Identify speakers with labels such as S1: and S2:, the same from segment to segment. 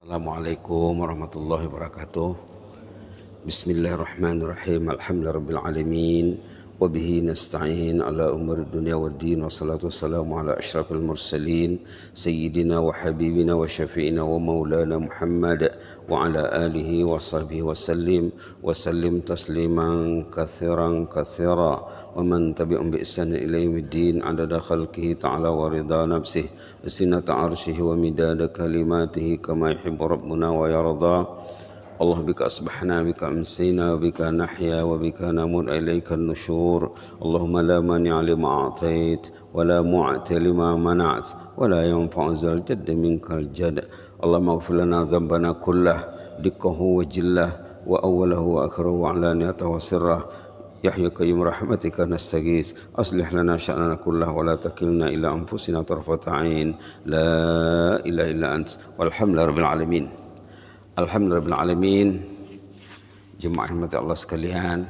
S1: Assalamualaikum warahmatullahi wabarakatuh. Bismillahirrahmanirrahim. Alhamdulillahirabbil alamin. Wa bihi nasta'in ala umuri dunya waddin. Wassalatu wassalamu ala asyrafil mursalin sayyidina wa habibina wa syafi'ina wa maulana Muhammad wa ala alihi wa sahbihi wa sallim tasliman katsiran katsira wa man tabi'um bi ihsan ila yaumiddin adada khalqihi ta'ala wa ridha nafsihi wa sinata arsyihi wa midada kalimatihi kama yuhibbu rabbuna wa yarda. Allah bika asbahna bika amsina bika nahya wa bika namut ilaika nusyur. Allahumma la mani'a lima a'tait wa la mu'ti lima mana'at wa la yanfa'u zal jadd minkal jadd. Allahumma ighfir lana dhanbana kullah dikkahu wa jillah wa awwalahu wa akhirahu wa alaniyatahu wa sirrah. Ya Hayyu Qayyum rahmatika nastaghis aslih lana sya'nana kullah wa la takilna ila anfusina tarfata 'ain la ilaha illa ant walhamdulillahi rabbil alamin. Alhamdulillahirabbil alamin. Jemaah rahmati Allah sekalian,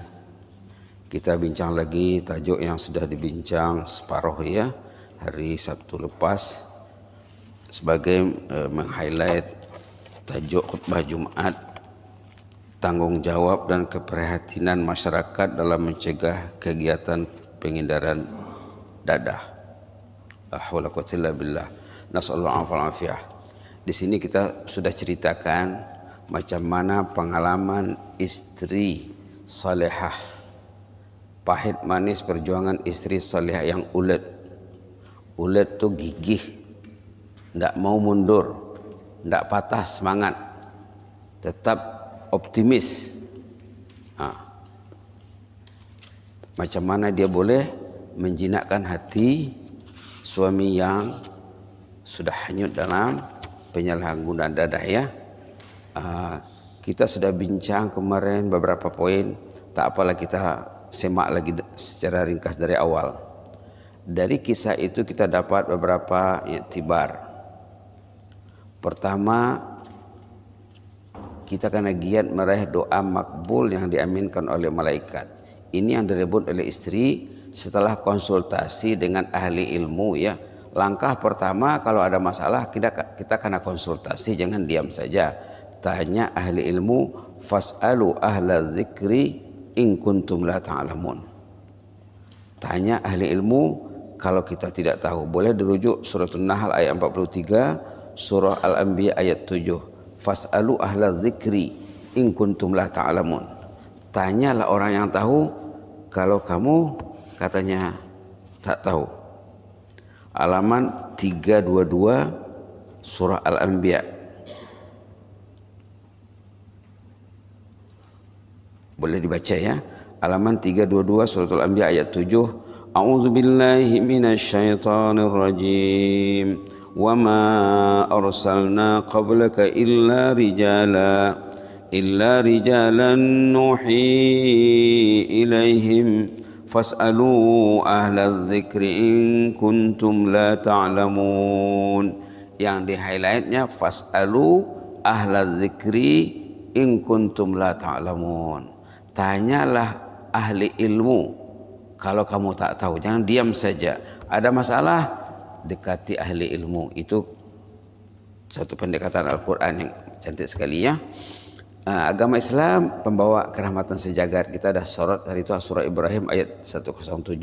S1: kita bincang lagi tajuk yang sudah dibincang separuh ya hari Sabtu lepas sebagai meng-highlight tajuk khutbah Jumat, tanggung jawab dan keprihatinan masyarakat dalam mencegah kegiatan pengindaran dadah. La haula wa quwwata illa billah. Nasallahu alaihi afiyah. Di sini kita sudah ceritakan macam mana pengalaman istri salihah, pahit manis perjuangan istri salihah yang ulet. Ulet tu gigih, tidak mau mundur, tidak patah semangat, tetap optimis. Macam mana dia boleh menjinakkan hati suami yang sudah hanyut dalam penyalahgunaan dadah ya. Kita sudah bincang kemarin beberapa poin, tak apalah kita semak lagi secara ringkas dari awal. Dari kisah itu kita dapat beberapa iktibar. Pertama, kita kena giat meraih doa makbul yang diaminkan oleh malaikat. Ini yang direbut oleh istri setelah konsultasi dengan ahli ilmu ya. Langkah pertama kalau ada masalah kita kena konsultasi, jangan diam saja. Tanya ahli ilmu, fas'alu ahla dzikri in kuntum la ta'lamun. Tanya ahli ilmu kalau kita tidak tahu. Boleh dirujuk surah An-Nahl ayat 43, surah Al-Anbiya ayat 7. Fas'alu ahla dzikri in kuntum la ta'lamun. Tanyalah orang yang tahu kalau kamu katanya tak tahu. Halaman 322 surah Al-Anbiya. Boleh dibaca ya. Halaman 322 surah Al-Anbiya ayat 7. A'udzubillahi minasyaitonir rajim. Wa ma arsalna qablaka illa rijalan nuhi ilaihim fas'alu ahla dzikri in kuntum la ta'lamun. Yang di highlightnya fas'alu ahla dzikri in kuntum la ta'lamun. Tanyalah ahli ilmu kalau kamu tak tahu, jangan diam saja. Ada masalah, dekati ahli ilmu. Itu satu pendekatan Al-Quran yang cantik sekali ya. Agama Islam pembawa kerahmatan sejagat. Kita dah sorot hari itu surah Ibrahim ayat 107.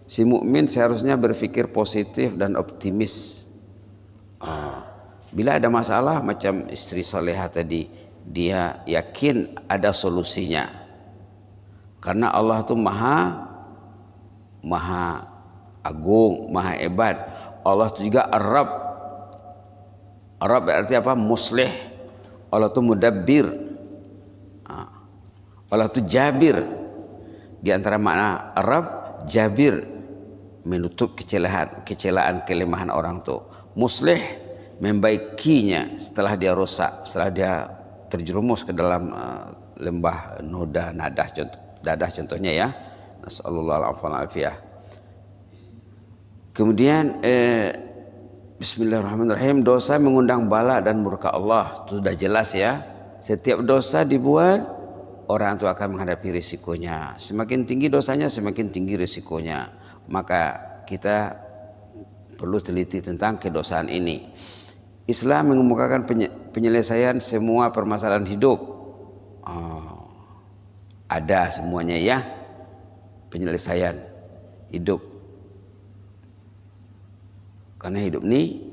S1: Si mukmin seharusnya berpikir positif dan optimis. Bila ada masalah macam istri salehah tadi, dia yakin ada solusinya. Karena Allah itu maha agung, maha hebat. Allah itu juga Ar-Rabb. Ar-Rabb berarti apa? Muslih. Allah itu mudabbir. Allah itu jabir. Di antara makna Ar-Rabb, jabir, menutup kecelaan kelemahan orang itu. Muslih, membaikinya setelah dia rusak, setelah dia terjerumus ke dalam lembah noda dadah contohnya ya. Nasallallahu alaihi. Kemudian bismillahirrahmanirrahim, dosa mengundang bala dan murka Allah. Itu sudah jelas ya. Setiap dosa dibuat, orang itu akan menghadapi risikonya. Semakin tinggi dosanya, semakin tinggi risikonya. Maka kita perlu teliti tentang kedosaan ini. Islam mengemukakan penyelesaian semua permasalahan hidup. Ada semuanya ya, penyelesaian hidup. Karena hidup ini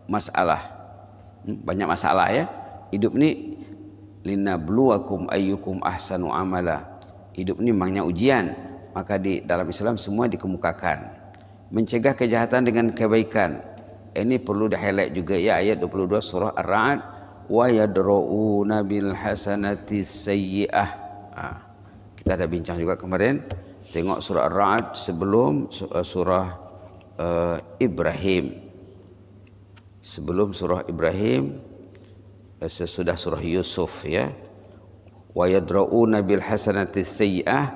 S1: masalah, banyak masalah ya. Hidup ini linabluwakum ayyukum ahsanu amala. Hidup ini memangnya ujian, maka di dalam Islam semua dikemukakan. Mencegah kejahatan dengan kebaikan. Ini perlu di-highlight juga ya, ayat 22 surah Ar-Ra'd, wa yadra'una bil hasanati sayyi'ah. Kita ada bincang juga kemarin, tengok surah Ar-Ra'd sebelum surah Ibrahim. Sebelum surah Ibrahim, sesudah surah Yusuf ya. Wa yadra'una bil hasanati sayyi'ah,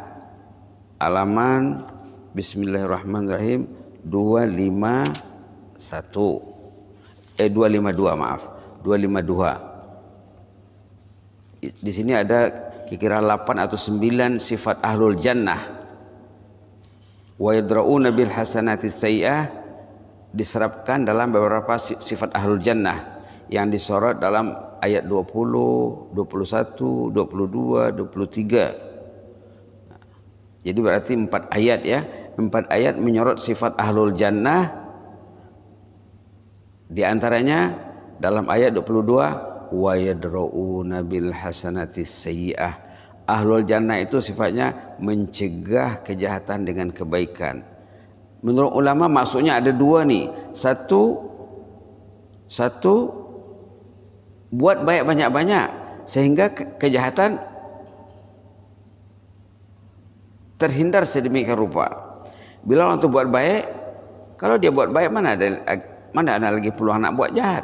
S1: halaman bismillahirrahmanirrahim 252 maaf, 252. Di sini ada kira-kira 8 atau 9 sifat ahlul jannah. Wa yadra'una bil hasanati sayyi'ah diserapkan dalam beberapa sifat ahlul jannah yang disorot dalam ayat 20, 21, 22, 23. Jadi berarti 4 ayat ya. 4 ayat menyorot sifat ahlul jannah. Di antaranya dalam ayat 22, wa yadra'una bil hasanati sayyi'ah. Ahlul jannah itu sifatnya mencegah kejahatan dengan kebaikan. Menurut ulama maksudnya ada 2 nih. Satu buat baik banyak-banyak sehingga kejahatan terhindar sedemikian rupa. Bila orang itu buat baik, kalau dia buat baik mana ada lagi peluang nak buat jahat.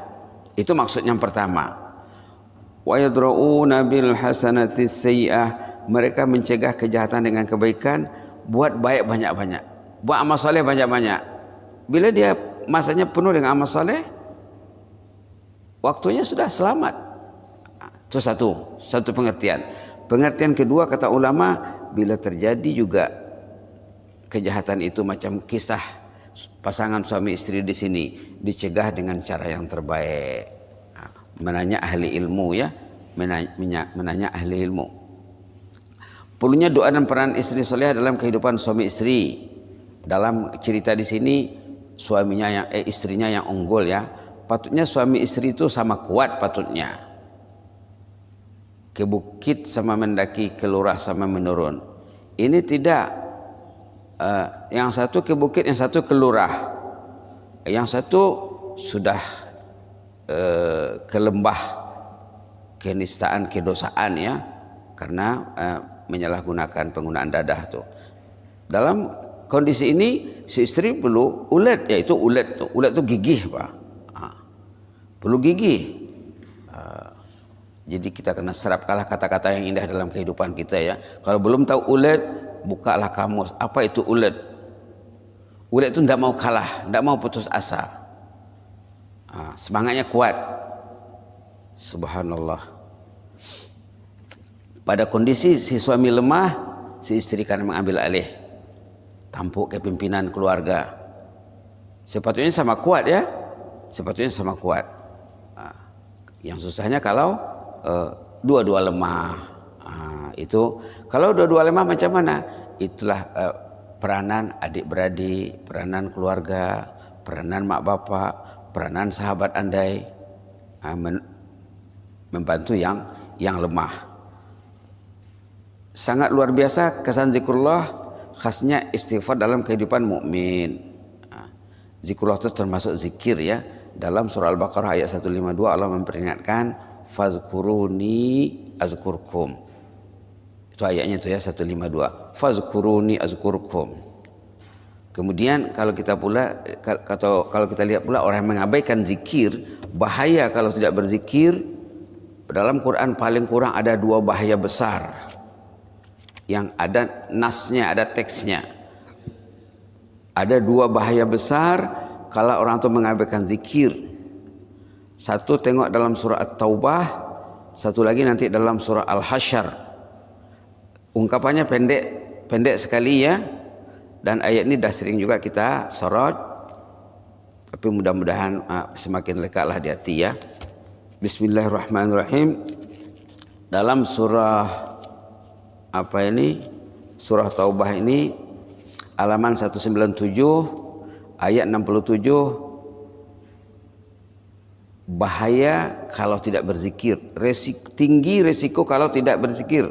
S1: Itu maksud yang pertama. Wa yadra'una bil hasanati sayyi'ah, mereka mencegah kejahatan dengan kebaikan, buat baik banyak-banyak, buat amal saleh banyak-banyak. Bila dia masanya penuh dengan amal saleh, waktunya sudah selamat. Itu satu pengertian. Pengertian kedua kata ulama, bila terjadi juga kejahatan itu macam kisah pasangan suami istri di sini, dicegah dengan cara yang terbaik. Menanya ahli ilmu ya, menanya ahli ilmu. Perlunya doa dan peran istri soleh dalam kehidupan suami istri. Dalam cerita di sini istrinya yang unggul ya. Patutnya suami istri itu sama kuat patutnya. Ke bukit sama mendaki, ke lurah sama menurun. Ini tidak. Yang satu ke bukit, yang satu ke lurah. Yang satu sudah ke lembah kenistaan, kedosaan ya. Karena menyalahgunakan penggunaan dadah tuh. Dalam kondisi ini si istri perlu ulet, yaitu ulet tuh gigih Pak. Perlu gigih. Jadi kita kena serapkanlah kata-kata yang indah dalam kehidupan kita ya. Kalau belum tahu ulet, bukalah kamus. Apa itu ulet? Ulet itu tidak mau kalah, tidak mau putus asa. Semangatnya kuat. Subhanallah. Pada kondisi si suami lemah, si istri kan mengambil alih tampuk kepimpinan keluarga. Sepatutnya sama kuat ya. Sepatutnya sama kuat. Yang susahnya kalau dua-dua lemah. Itu kalau dua-dua lemah macam mana? Itulah peranan adik-beradik, peranan keluarga, peranan mak bapak, peranan sahabat andai, membantu yang lemah. Sangat luar biasa kesan zikrullah, khasnya istighfar dalam kehidupan mukmin. Zikrullah itu termasuk zikir ya. Dalam surah Al-Baqarah ayat 152 Allah memperingatkan fazkuruni azkurkum. Itu ayatnya itu ya 152. Fazkuruni azkurkum. Kemudian kalau kita lihat pula orang yang mengabaikan zikir, bahaya kalau tidak berzikir. Dalam Quran paling kurang ada 2 bahaya besar yang ada nasnya, ada teksnya. Ada 2 bahaya besar kalau orang itu mengabaikan zikir. Satu tengok dalam surah At-Taubah, satu lagi nanti dalam surah Al-Hasyr. Ungkapannya pendek sekali ya. Dan ayat ini dah sering juga kita sorot. Tapi mudah-mudahan semakin lekatlah di hati ya. Bismillahirrahmanirrahim. Dalam surah surah Taubah ini halaman 197 ayat 67, bahaya kalau tidak berzikir, tinggi resiko kalau tidak berzikir.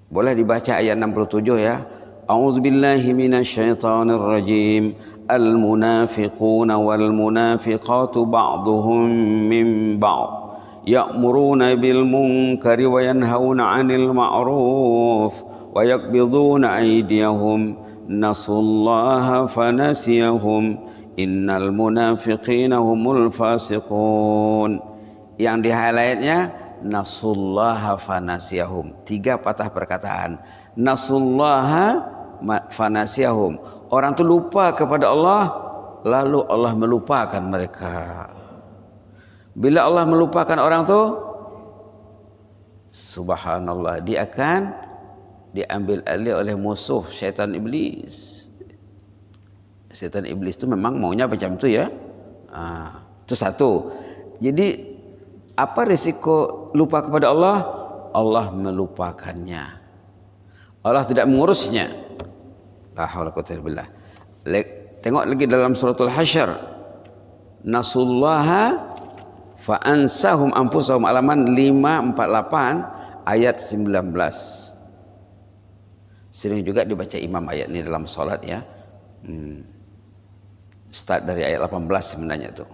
S1: Boleh dibaca ayat 67 ya. A'udzubillahi minasyaitonir rajim. Al-munafiquna wal munafiqatu ba'dhuhum min ba'd ya'muruna bil munkari wa yanhauna 'anil ma'ruf wa yaqbiduna aydiyahum nasullaha fanasiyahum innal munafiqina humul fasiqun. Yang di highlightnya nasullaha fanasiyahum. 3 patah perkataan. Nasullaha fanasiyahum. Orang itu lupa kepada Allah, lalu Allah melupakan mereka. Bila Allah melupakan orang itu, subhanallah, dia akan diambil alih oleh musuh syaitan iblis. Syaitan iblis itu memang maunya macam itu ya. Itu satu. Jadi apa risiko lupa kepada Allah? Allah melupakannya. Allah tidak mengurusnya. La haula quwwata illa billah. Tengok lagi dalam suratul Hasyr. Nasullaha fa ansahum anfusahum, halaman 548 ayat 19. Sering juga dibaca imam ayat ini dalam salat ya. Start dari ayat 18 sebenarnya itu.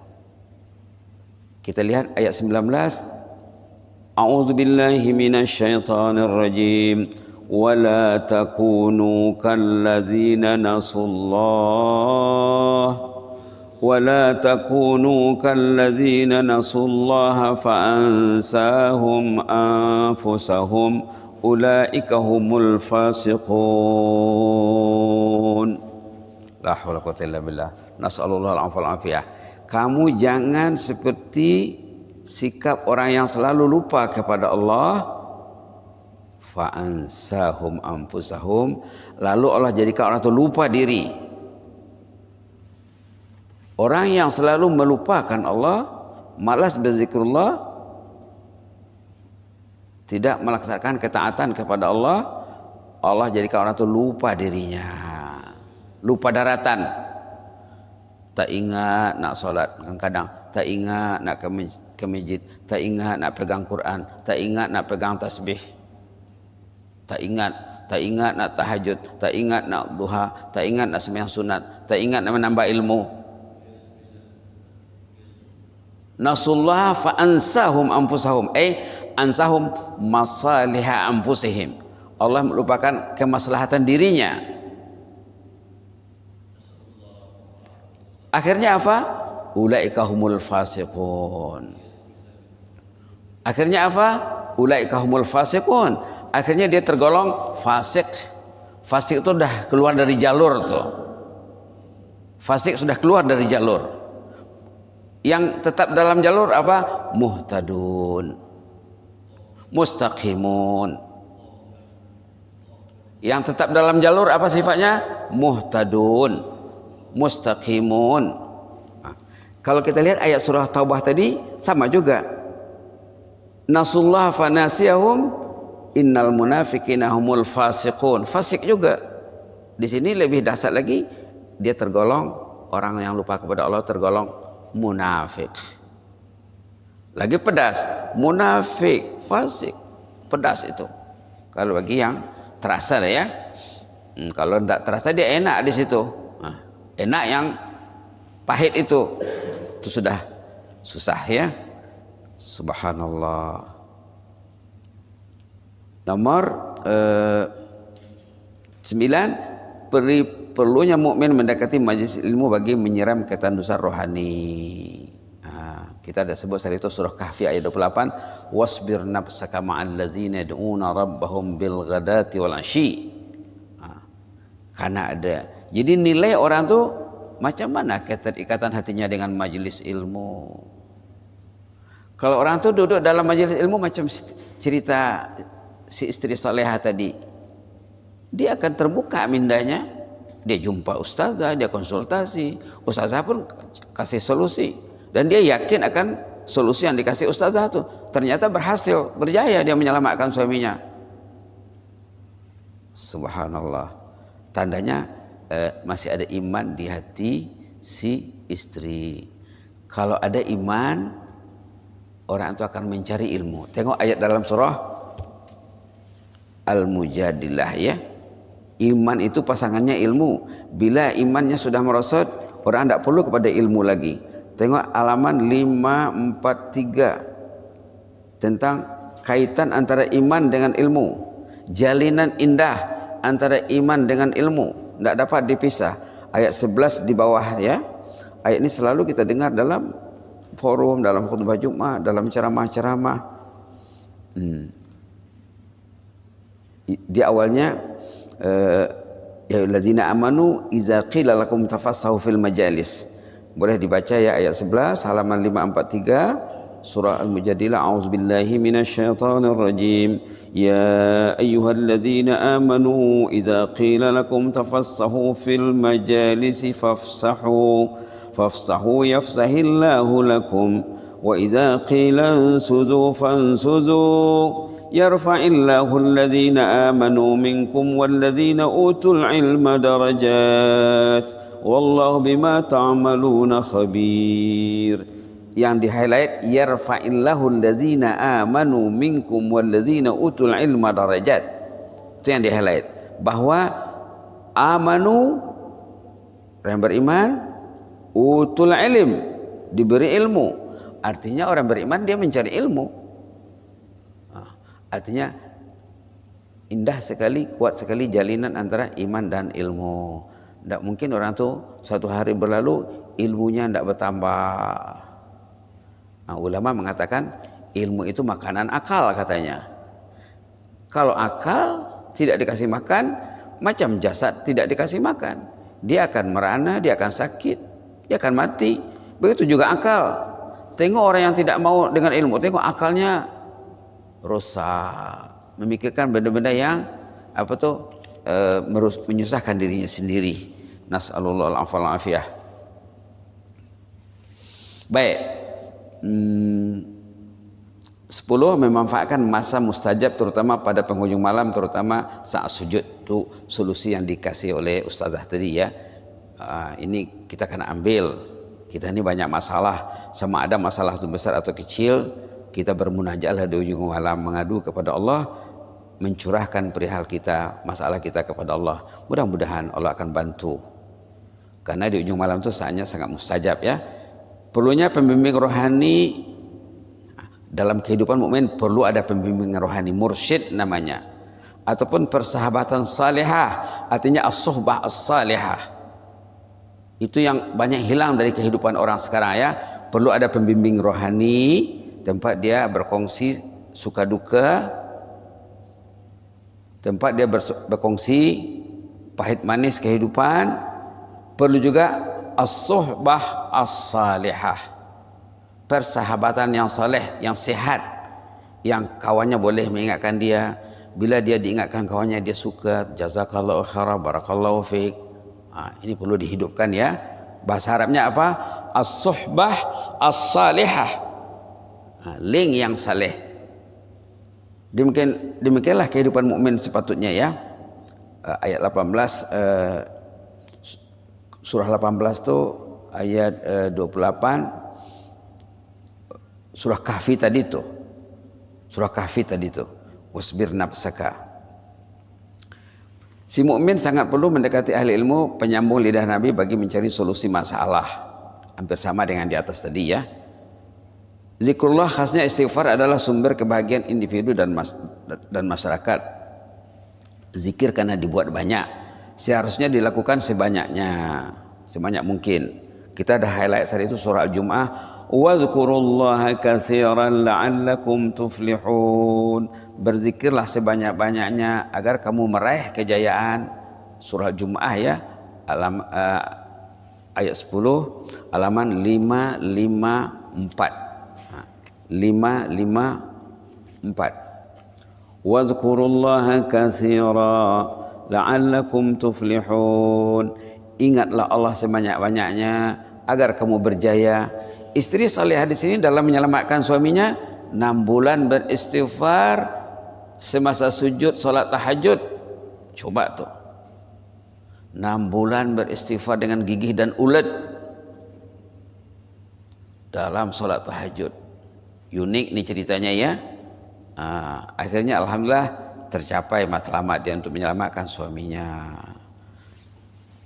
S1: Kita lihat ayat 19. A'udzubillahi minasyaitonir rajim. Wala takunu kallazina nasullah. Wala takunu kallazina nasullah fa ansahum anfusahum ulaika humul fasiqun. La haula quwwata illa billah. Nas'alullah al-afiyah. Kamu jangan seperti sikap orang yang selalu lupa kepada Allah. Fa'ansahum anfusahum, lalu Allah jadikan orang itu lupa diri. Orang yang selalu melupakan Allah, malas berzikrullah, tidak melaksanakan ketaatan kepada Allah, Allah jadikan orang itu lupa dirinya, lupa daratan. Tak ingat nak solat, kadang-kadang tak ingat nak ke masjid, tak ingat nak pegang Quran, tak ingat nak pegang tasbih, tak ingat nak tahajud, tak ingat nak duha, tak ingat nak sembahyang sunat, tak ingat nak menambah ilmu. Nasullah fa ansahum anfusahum, ansahum masaliha anfusihim. Allah melupakan kemaslahatan dirinya. Akhirnya apa? Ulaika humul fasiqun. Akhirnya apa? Ulaika humul fasiqun. Akhirnya dia tergolong fasik. Fasik itu sudah keluar dari jalur tuh. Fasik sudah keluar dari jalur. Yang tetap dalam jalur apa? Muhtadun, mustaqimun. Yang tetap dalam jalur apa sifatnya? Muhtadun, mustaqimun. Kalau kita lihat ayat surah Taubah tadi sama juga. Nasullah fanasiyahum innal munafiqina humul fasiqun. Fasik juga. Di sini lebih dahsyat lagi, dia tergolong orang yang lupa kepada Allah, tergolong munafik. Lagi pedas, munafik, fasik, pedas itu. Kalau bagi yang terasa ya. Kalau tidak terasa dia enak di situ. Enak yang pahit itu sudah susah ya. Subhanallah. Nomor 9, perlunya mukmin mendekati majlis ilmu bagi menyiram ketandusan rohani. Kita ada sebut saat itu surah Kahfi ayat 28, wasbir nafsaka ma'al ladzina yad'una rabbahum bil ghadati wal asyi. Karena ada. Jadi nilai orang tuh macam mana keterikatan hatinya dengan majlis ilmu. Kalau orang tuh duduk dalam majlis ilmu macam cerita si istri salehah tadi, dia akan terbuka mindanya, Dia jumpa ustazah, dia konsultasi, ustazah pun kasih solusi, dan dia yakin akan solusi yang dikasih ustazah itu. Ternyata berhasil, berjaya dia menyelamatkan suaminya. Subhanallah. Tandanya masih ada iman di hati si istri. Kalau ada iman, orang itu akan mencari ilmu. Tengok ayat dalam surah Al-Mujadilah ya. Iman itu pasangannya ilmu. Bila imannya sudah merosot, orang tidak perlu kepada ilmu lagi. Tengok halaman 543 tentang kaitan antara iman dengan ilmu. Jalinan indah antara iman dengan ilmu, tidak dapat dipisah. Ayat 11 di bawah ya. Ayat ini selalu kita dengar dalam forum, dalam khutbah Jumat, dalam ceramah-ceramah. Di awalnya ya alladzina amanu idza qila lakum tafassahu fil majalis. Boleh dibaca ya ayat 11 halaman 543 surah Al-Mujadilah. A'udzubillahi minasyaitonir rajim. Ya ayyuhalladzina amanu idza qila lakum tafassahu fil majalisi fafsahu yafsahillahu lakum wa idza qila ansuzu fansuzu yarfa'illahu alladhina amanu minkum walladhina utul ilma darajat wallahu bima ta'maluna khabir. Yang di highlight yarfa'illahu alladhina amanu minkum walladhina utul ilma darajat. Itu yang di highlight, bahwa amanu orang beriman, utul ilm diberi ilmu. Artinya orang beriman dia mencari ilmu. Artinya indah sekali, kuat sekali jalinan antara iman dan ilmu. Tidak mungkin orang tu suatu hari berlalu ilmunya tidak bertambah. Ulama mengatakan ilmu itu makanan akal katanya. Kalau akal tidak dikasih makan, macam jasad tidak dikasih makan, dia akan merana, dia akan sakit, dia akan mati. Begitu juga akal. Tengok orang yang tidak mau dengan ilmu, tengok akalnya rusak, memikirkan benda-benda yang menyusahkan dirinya sendiri. Nas'alullah al-afwa wal afiyah. Baik. 10 memanfaatkan masa mustajab terutama pada penghujung malam, terutama saat sujud. Itu solusi yang dikasih oleh ustazah tadi ya. Ini kita akan ambil. Kita ini banyak masalah, sama ada masalah itu besar atau kecil, kita bermunajatlah di ujung malam, mengadu kepada Allah, mencurahkan perihal kita, masalah kita kepada Allah. Mudah-mudahan Allah akan bantu. Karena di ujung malam itu saatnya sangat mustajab ya. Perlunya pembimbing rohani dalam kehidupan mukmin, perlu ada pembimbing rohani, mursyid namanya, ataupun persahabatan salihah, artinya as-suhbah as-salihah. Itu yang banyak hilang dari kehidupan orang sekarang ya. Perlu ada pembimbing rohani, tempat dia berkongsi suka duka, tempat dia berkongsi pahit manis kehidupan. Perlu juga as-suhbah as-salihah, persahabatan yang saleh, yang sehat, yang kawannya boleh mengingatkan dia. Bila dia diingatkan kawannya, dia suka, jazakallahu khairan, barakallahu fiik. Ini perlu dihidupkan ya. Bahasa Arabnya apa? As-suhbah as-salihah, link yang saleh. Demikianlah kehidupan mukmin sepatutnya ya. Ayat 18 surah 18 tu ayat 28 surah Kahfi tadi tu. Surah Kahfi tadi tu. Wasbir nafsaka. Si mukmin sangat perlu mendekati ahli ilmu, penyambung lidah Nabi bagi mencari solusi masalah. Hampir sama dengan di atas tadi ya. Zikrullah khasnya istighfar adalah sumber kebahagiaan individu dan masyarakat. Zikir karena dibuat banyak, seharusnya dilakukan sebanyak mungkin. Kita ada highlight saat itu surah Al-Jum'ah, wazkurullaha katsiran la'allakum tuflihun. Berzikirlah sebanyak-banyaknya agar kamu meraih kejayaan. Surah Al-Jum'ah ya, ayat 10, halaman 554. 554. Wazkurullaha katsira la'allakum tuflihun. Ingatlah Allah sebanyak-banyaknya agar kamu berjaya. Istri salihah di sini dalam menyelamatkan suaminya 6 bulan beristighfar semasa sujud salat tahajud. Coba tuh. 6 bulan beristighfar dengan gigih dan ulet dalam salat tahajud. Unik nih ceritanya ya. Akhirnya alhamdulillah tercapai matlamat dia untuk menyelamatkan suaminya.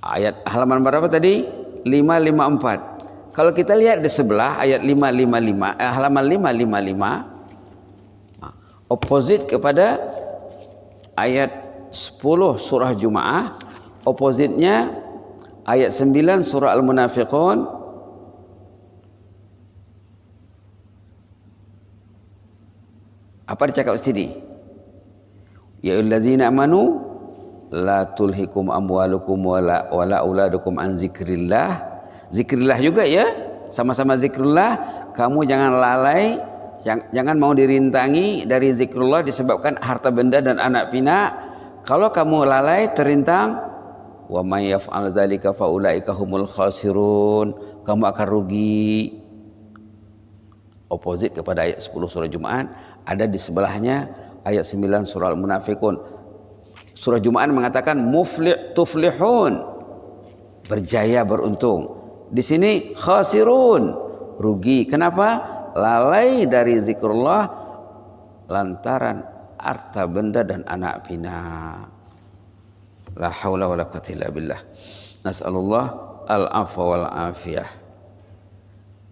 S1: Ayat halaman berapa tadi? 554. Kalau kita lihat di sebelah ayat 555, halaman 555, opposite kepada ayat 10 surah Jumaah, opposite-nya ayat 9 surah Al-Munafiqun. Apa dicakap di sini? Ya ayyuhallazina amanu la tulhikum amwalukum wala auladukum an zikrillah. Zikrillah juga ya, sama-sama zikrullah. Kamu jangan lalai, jangan mau dirintangi dari zikrullah disebabkan harta benda dan anak pinak. Kalau kamu lalai terintang, wa may yaf'al dzalika fa ulaika humul khasirun, kamu akan rugi. Opposite kepada ayat 10 surah Jumaat, ada di sebelahnya ayat 9 surah Al-Munafiqun. Surah Jumaat mengatakan tuflihun, berjaya, beruntung. Di sini khasirun, rugi. Kenapa? Lalai dari zikrullah lantaran harta benda dan anak pinak. La haula wala quwwata illa billah. Nas'alullah al-afwa wal afiyah.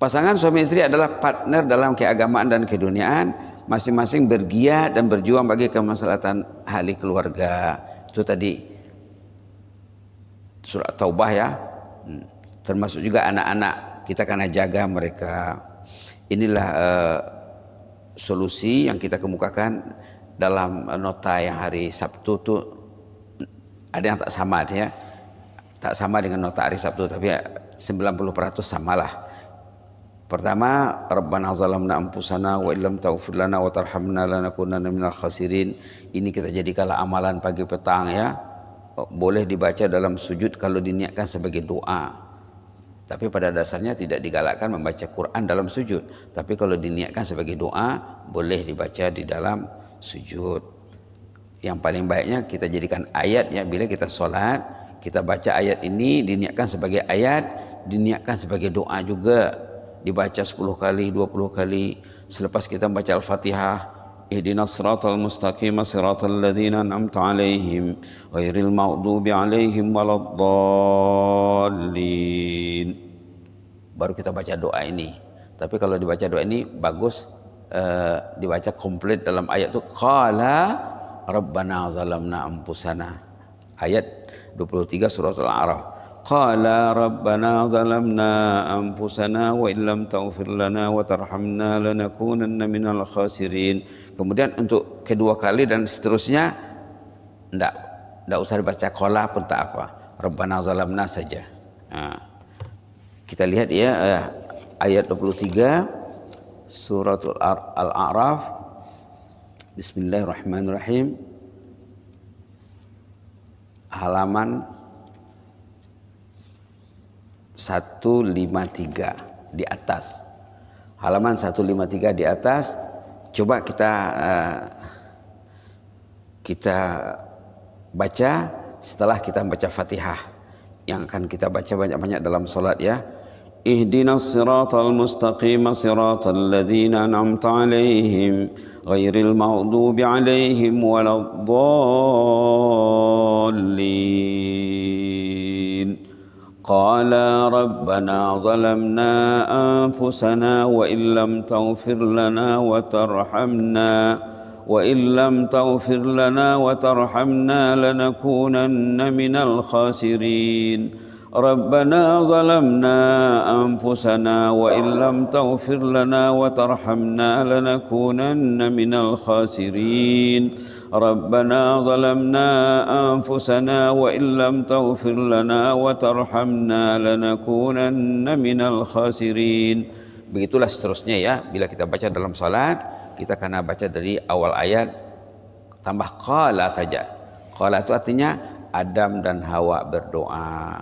S1: Pasangan suami istri adalah partner dalam keagamaan dan keduniaan, masing-masing bergiat dan berjuang bagi kemaslahatan ahli keluarga. Itu tadi surah Taubah ya. Termasuk juga anak-anak, kita kena jaga mereka. Inilah solusi yang kita kemukakan dalam nota yang hari Sabtu tuh. Ada yang tak sama ya, tak sama dengan nota hari Sabtu, tapi 90% samalah. Pertama, Rabbana zalamna anfusana wa illam taghfir lana wa tarhamna lanakunanna minal khasirin. Ini kita jadikanlah amalan pagi petang ya. Boleh dibaca dalam sujud kalau diniatkan sebagai doa. Tapi pada dasarnya tidak digalakkan membaca Quran dalam sujud. Tapi kalau diniatkan sebagai doa, boleh dibaca di dalam sujud. Yang paling baiknya kita jadikan ayat ya, bila kita sholat, kita baca ayat ini diniatkan sebagai ayat, diniatkan sebagai doa juga. Dibaca 10 kali, 20 kali. Selepas kita membaca Al-Fatihah, ihdinas siratal mustaqim siratal ladzina an'amta 'alaihim ghairil maghdubi 'alaihim waladdallin. Baru kita baca doa ini. Tapi kalau dibaca doa ini bagus dibaca komplit dalam ayat itu, qala rabbana zalamna anfusana. Ayat 23 surah Al-A'raf. Qala rabbana zalamna anfusana wa illam taghfir lana wa tarhamna lanakunanna minal khasirin. Kemudian untuk kedua kali dan seterusnya enggak usah dibaca qala pun tak apa. Rabbana zalamna saja. Kita lihat ya ayat 23 surah Al-A'raf. Bismillahirrahmanirrahim. Halaman 153 di atas. Halaman 153 di atas. Coba kita baca setelah kita baca Fatihah yang akan kita baca banyak-banyak dalam salat ya. Ihdinas siratal mustaqim siratal ladzina an'amta 'alaihim ghairil maghdubi 'alaihim waladdallin. Qala rabbana zalamna anfusana wa illam taghfir lana wa tarhamna lanakunanna minal khasirin. Rabbana zalamna anfusana wa illam taghfir lana wa tarhamna lanakunanna minal khasirin. Rabbana zalamna anfusana wa illam taghfir lana wa tarhamna lanakunanna minal khasirin. Begitulah seterusnya ya. Bila kita baca dalam salat, kita kena baca dari awal ayat tambah qala saja. Qala itu artinya Adam dan Hawa berdoa,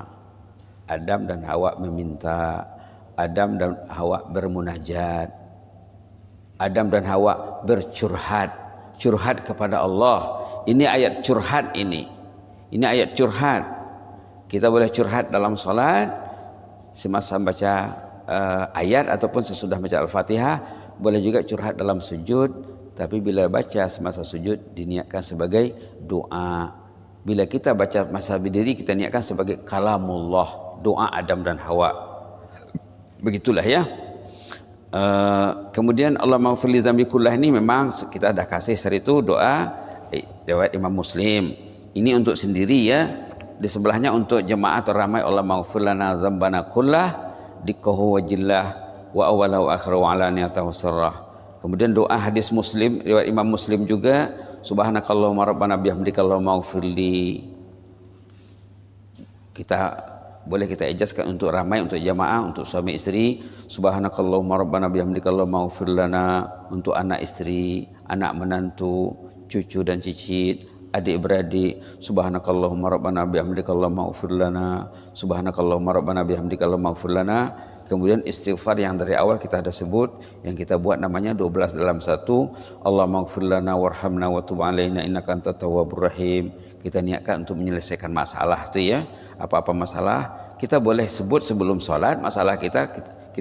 S1: Adam dan Hawa meminta, Adam dan Hawa bermunajat, Adam dan Hawa bercurhat, curhat kepada Allah. Ini ayat curhat ini. Ini ayat curhat. Kita boleh curhat dalam salat semasa baca ayat ataupun sesudah baca Al-Fatihah, boleh juga curhat dalam sujud, tapi bila baca semasa sujud diniatkan sebagai doa. Bila kita baca masa berdiri kita niatkan sebagai kalamullah, doa Adam dan Hawa. Begitulah ya. Kemudian Allah maghfirli zambi kullah ini memang kita dah kasih seri itu doa riwayat Imam Muslim. Ini untuk sendiri ya. Di sebelahnya untuk jemaah atau ramai Allah maghfir lana dzambana kullah dikkahu wajillah wa awwalahu wa akhiru wa alaniyatahu sirrah. Kemudian doa hadis Muslim riwayat Imam Muslim juga, subhanakallahumma rabbana bihamdika allahumma ighfirli. Boleh kita ijazkan untuk ramai, untuk jamaah, untuk suami istri, subhanakallahumma rabbana bihamdika allahumma ighfir lana, untuk anak istri, anak menantu, cucu dan cicit, adik-beradik, subhanakallahumma rabbana bihamdika allahumma ighfir lana, subhanakallahumma rabbana bihamdika allahumma ighfir lana. Kemudian istighfar yang dari awal kita ada sebut, yang kita buat namanya 12 dalam satu, Allahumma ighfir lana warhamna wa tub alaina innaka antat tawwabur rahim. Kita niatkan untuk menyelesaikan masalah itu ya. Apa-apa masalah kita boleh sebut sebelum sholat, masalah kita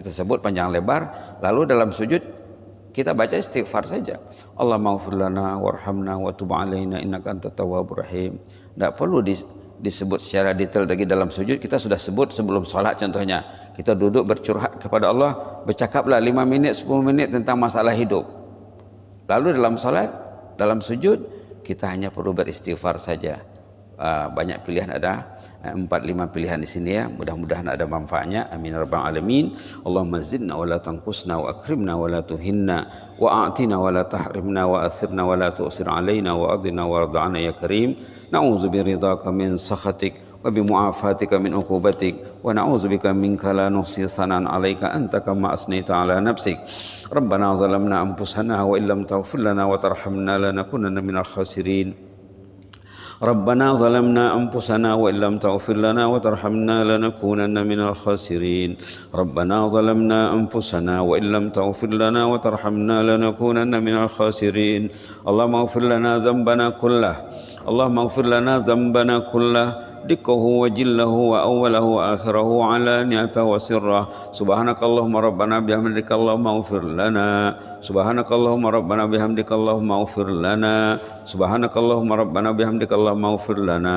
S1: sebut panjang lebar, lalu dalam sujud kita baca istighfar saja. Allahumma ighfir lana warhamna wa tub alaina innaka antat tawwabur rahim. Tidak perlu disebut secara detail lagi dalam sujud, kita sudah sebut sebelum sholat. Contohnya kita duduk bercurhat kepada Allah, bercakaplah 5 minit 10 menit tentang masalah hidup. Lalu dalam sholat, dalam sujud kita hanya perlu beristighfar saja. Banyak pilihan, ada 4-5 pilihan di sini ya. Mudah-mudahan ada manfaatnya. Amin ya rabbal alamin. Allahumma zidna wa la tanqusna wa akrimna wa la tuhinna wa a'tina wa la tahrimna wa athirna wa la tu'sir alaina wa adina wa arda'ana ya karim. Na'udzu biridhaka min sakhatik wa bimu'afatika min uqubatik wa na'udzu bika minka la nuhsi sanan 'alaika anta kama asnaita 'ala nafsik. Rabbana zalamna anfusana wa illam taghfir lana wa tarhamna lanakunanna minal khasirin. ربنا ظلمنا أنفسنا وإن لم تغفر لنا وترحمنا لنكونن من الخاسرين ربنا ظلمنا أنفسنا وإن لم تغفر لنا وترحمنا لنكونن من الخاسرين اللهم اغفر لنا ذنبنا كله اللهم اغفر لنا ذنبنا كله دقه وجله وأوله وآخره علانيته وسره سبحانك اللهم ربنا بحمدك اللهم اغفر لنا سبحانك اللهم ربنا بحمدك اللهم اغفر لنا سبحانك اللهم ربنا بحمدك اللهم اغفر لنا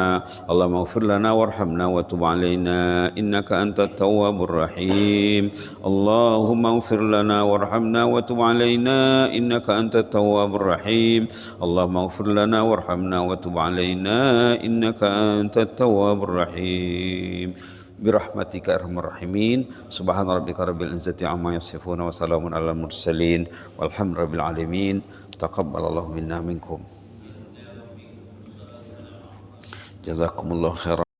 S1: اللهم اغفر لنا وارحمنا وتب علينا إنك أنت التواب الرحيم اللهم اغفر لنا وارحمنا وتب علينا إنك أنت التواب الرحيم اللهم اغفر لنا وارحمنا وتب علينا إنك أنت التواب الرحيم برحمتك أرحم الراحمين سبحان ربك رب العزة عما يصفون وسلام على المرسلين والحمد لله رب العالمين تقبل الله منا منكم جزاكم الله خيرا.